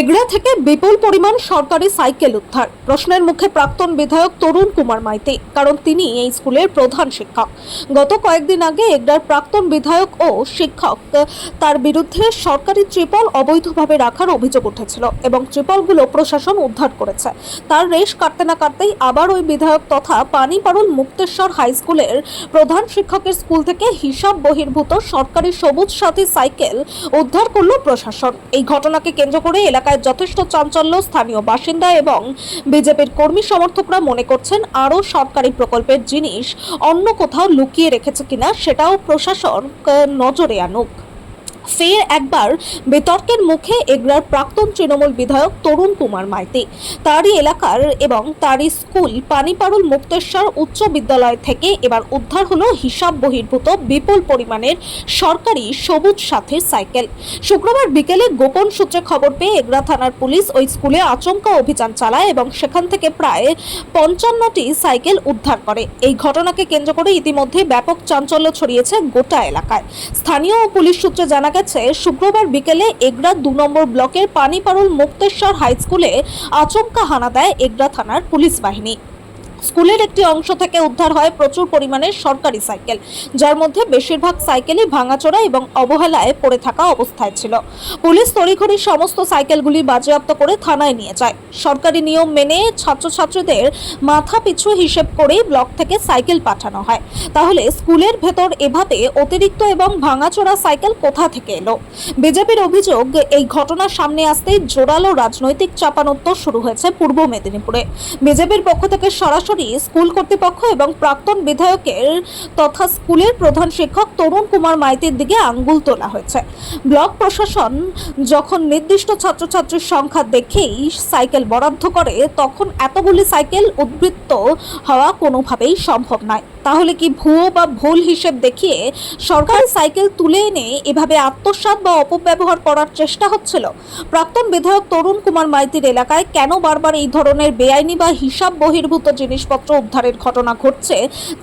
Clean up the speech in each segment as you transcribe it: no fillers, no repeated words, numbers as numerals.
এগড়া থেকে বিপুল পরিমাণ সরকারি সাইকেল উদ্ধার। প্রশ্নের মুখে প্রাক্তন বিধায়ক তরুণ কুমার মাইতি, কারণ তিনি এই স্কুলের প্রধান শিক্ষক। গত কয়েকদিন আগে এগড়ার প্রাক্তন বিধায়ক ও শিক্ষক তার বিরুদ্ধে সরকারি ত্রিপল অবৈধভাবে রাখার অভিযোগ উঠেছিল এবং ত্রিপলগুলো প্রশাসন উদ্ধার করেছে। তার রেশ কাটতে না কাটতেই আবার ওই বিধায়ক তথা পানিপাড়ুল মুক্তেশ্বর হাই স্কুলের প্রধান শিক্ষকের স্কুল থেকে হিসাব বহির্ভূত সরকারি সবুজ সাথী সাইকেল উদ্ধার করল প্রশাসন। এই ঘটনাকে কেন্দ্র করে এলাকায় যথেষ্ট চাঞ্চল্য। স্থানীয় বাসিন্দা এবং বিজেপির কর্মী সমর্থকরা মনে করছেন আরও সরকারি প্রকল্পের জিনিস অন্য কোথাও লুকিয়ে রেখেছে কিনা সেটাও প্রশাসন নজরে আনুক। ফের একবার বিতর্কের মুখে এগড়ার প্রাক্তন তৃণমূল বিধায়ক তরুণ কুমার মাইতি। তারই এলাকার এবং তারই স্কুল পানিপাড়ুল মুক্তেশ্বর উচ্চ বিদ্যালয় থেকে এবার উদ্ধার হলো হিসাব বহির্ভূত বিপুল পরিমাণের সরকারি সবুজ সাথীর সাইকেল। শুক্রবার বিকেলে গোপন সূত্রে খবর পেয়ে এগড়া থানার পুলিশ ওই স্কুলে আচমকা অভিযান চালায় এবং সেখান থেকে প্রায় 55টি সাইকেল উদ্ধার করে। এই ঘটনাকে কেন্দ্র করে ইতিমধ্যে ব্যাপক চাঞ্চল্য ছড়িয়েছে গোটা এলাকায়। স্থানীয় পুলিশ সূত্রে জানা গেছে, শুক্রবার বিকেলে এগড়া 2 নম্বর ব্লকের পানিপাড়ুল মুক্তেশ্বর হাই স্কুলে আচমকা হানা দেয় এগড়া থানার পুলিশ বাহিনী। স্কুলের একটি অংশ থেকে উদ্ধার হয় প্রচুর পরিমাণে সরকারি সাইকেল, যার মধ্যে বেশিরভাগ সাইকেলই ভাঙাচোরা এবং অবহেলায় পড়ে থাকা অবস্থায় ছিল। পুলিশ তড়িঘড়ি সমস্ত সাইকেলগুলি বাজেয়াপ্ত করে থানায় নিয়ে যায়। সরকারি নিয়ম মেনে ছাত্রছাত্রীদের মাথা পিছু হিসেব করেই ব্লক থেকে সাইকেল পাঠানো হয়। তাহলে স্কুলের ভেতর এভাবে অতিরিক্ত এবং ভাঙাচোরা সাইকেল কোথা থেকে এলো? বিজেপির অভিযোগ, এই ঘটনা সামনে আসতেই জোরালো রাজনৈতিক চাপানোত্তর শুরু হয়েছে পূর্ব মেদিনীপুরে। বিজেপির পক্ষ থেকে সরাসরি স্কুল কর্তৃপক্ষ এবং প্রাক্তন বিধায়কের তথা স্কুলের প্রধান শিক্ষক তরুণ কুমার মাইতির দিকে আঙ্গুল তোলা হয়েছে। ব্লক প্রশাসন যখন নির্দিষ্ট ছাত্রছাত্রীর সংখ্যা দেখেই সাইকেল বরাদ্দ করে, তখন এতগুলি সাইকেল উদ্বৃত্ত হওয়া কোনোভাবেই সম্ভব নয়। তাহলে কি ভুয়ো বা ভুল হিসেব দেখিয়ে সরকারি সাইকেল তুলে এনে এভাবে আত্মসাৎ বা অপব্যবহার করার চেষ্টা হচ্ছিল? প্রাক্তন বিধায়ক তরুণ কুমার মাইতির এলাকায় কেন বারবার এই ধরনের বেআইনি বা হিসাব বহির্ভূত জিনিসপত্র উদ্ধারের ঘটনা ঘটছে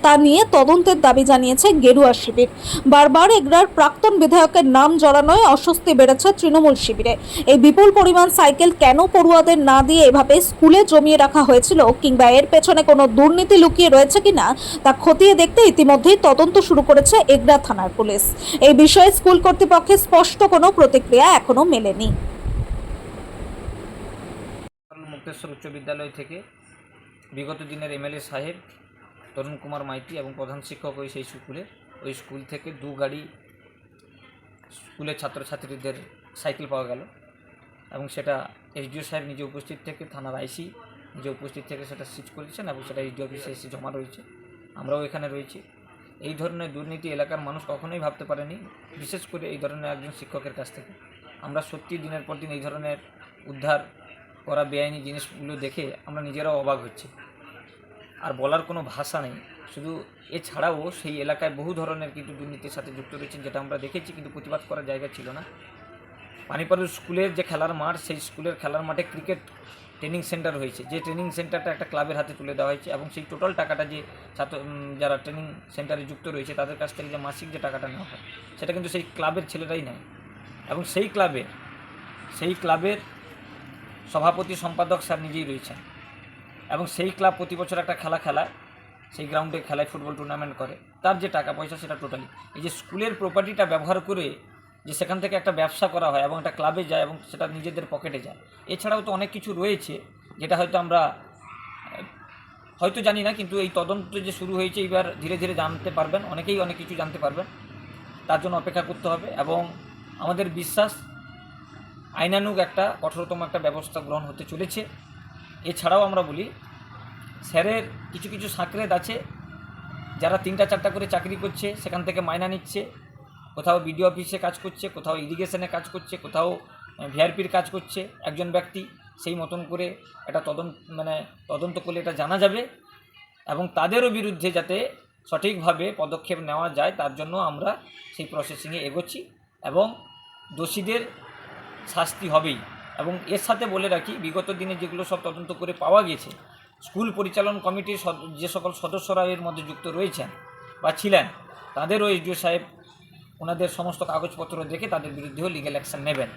তা নিয়ে তদন্তের দাবি জানিয়েছে গেরুয়া শিবির। বারবার এগড়ার প্রাক্তন বিধায়কের নাম জড়ানোয় অস্বস্তি বেড়েছে তৃণমূল শিবিরে। এই বিপুল পরিমাণ সাইকেল কেন পড়ুয়াদের না দিয়ে এভাবে স্কুলে জমিয়ে রাখা হয়েছিল, কিংবা এর পেছনে কোনো দুর্নীতি লুকিয়ে রয়েছে কিনা তা খতিয়ে দেখতে ইতিমধ্যেই তদন্ত শুরু করেছে এগড়া থানার পুলিশ। এই বিষয়ে স্কুল কর্তৃপক্ষের স্পষ্ট কোনো প্রতিক্রিয়া এখনো মেলেনি। মুক্তেশ্বর উচ্চ বিদ্যালয় থেকে বিগত দিনের এমএলএ সাহেব তরুণ কুমার মাইতি এবং প্রধান শিক্ষক ওই সেই ওই স্কুল থেকে 2 গাড়ি স্কুলের ছাত্রছাত্রীদের সাইকেল পাওয়া গেল এবং সেটা এসডিও সাহেব নিজে উপস্থিত থেকে, থানার আইসি নিজে উপস্থিত থেকে সেটা সিজ করেছেন এবং সেটা এসডিও অফিসে এসে জমা রয়েছে। আমরাও এখানে রয়েছি। এই ধরনের দুর্নীতি এলাকার মানুষ কখনোই ভাবতে পারেনি, বিশেষ করে এই ধরনের একজন শিক্ষকের কাছ থেকে। আমরা সত্যি দিনের পর দিন এই ধরনের উদ্ধার করা বেআইনি জিনিসগুলো দেখে আমরা নিজেরাও অবাক হচ্ছি, আর বলার কোনো ভাষা নেই। শুধু এছাড়াও সেই এলাকায় বহু ধরনের কিন্তু দুর্নীতির সাথে যুক্ত রয়েছেন, যেটা আমরা দেখেছি, কিন্তু প্রতিবাদ করার জায়গা ছিল না। পানিপাড়ুল স্কুলের যে খেলার মাঠ, সেই স্কুলের খেলার মাঠে ক্রিকেট ট্রেনিং সেন্টার হয়েছে, যে ট্রেনিং সেন্টারটা একটা ক্লাবের হাতে তুলে দেওয়া হয়েছে এবং সেই টোটাল টাকাটা যে যারা ট্রেনিং সেন্টারে যুক্ত রয়েছে তাদের কাছ থেকে যে মাসিক যে টাকাটা নেওয়া হয়, সেটা কিন্তু সেই ক্লাবের ছেলেরাই নেয়। এবং সেই ক্লাবের সভাপতি সম্পাদক স্যার নিজেই রয়েছেন এবং সেই ক্লাব প্রতি বছর একটা খেলা খেলায়, সেই গ্রাউন্ডে খেলায়, ফুটবল টুর্নামেন্ট করে, তার যে টাকা পয়সা সেটা টোটালি এই যে স্কুলের প্রপার্টিটা ব্যবহার করে যে সেখান থেকে একটা ব্যবসা করা হয় এবং একটা ক্লাবে যায় এবং সেটা নিজেদের পকেটে যায়। এছাড়াও তো অনেক কিছু রয়েছে যেটা হয়তো আমরা জানি না, কিন্তু এই তদন্ত যে শুরু হয়েছে এবার ধীরে ধীরে জানতে পারবেন, অনেকেই অনেক কিছু জানতে পারবেন। তার জন্য অপেক্ষা করতে হবে এবং আমাদের বিশ্বাস আইনানুগ একটা কঠোরতম একটা ব্যবস্থা গ্রহণ হতে চলেছে। এছাড়াও আমরা বলি, স্যারের কিছু কিছু সাঁকরেদ আছে যারা 3টা-4টা করে চাকরি করছে, সেখান থেকে মাইনা নিচ্ছে, কোথাও বিডিও অফিসে কাজ করছে, কোথাও ইরিগেশনে কাজ করছে, কোথাও ভিআরপির কাজ করছে একজন ব্যক্তি। সেই মতন করে এটা তদন্ত করলে এটা জানা যাবে এবং তাদেরও বিরুদ্ধে যাতে সঠিকভাবে পদক্ষেপ নেওয়া যায় তার জন্য আমরা সেই প্রসেসিংয়ে এগোচ্ছি এবং দোষীদের শাস্তি হবেই। এবং এর সাথে বলে রাখি, বিগত দিনে যেগুলো সব তদন্ত করে পাওয়া গেছে, স্কুল পরিচালন কমিটির যে সকল সদস্যরা এর মধ্যে যুক্ত রয়েছেন বা ছিলেন, তাদেরও এসডিও সাহেব ওনাদের সমস্ত কাগজপত্র দেখে তাদের বিরুদ্ধেও লিগ্যাল অ্যাকশন নেবেন।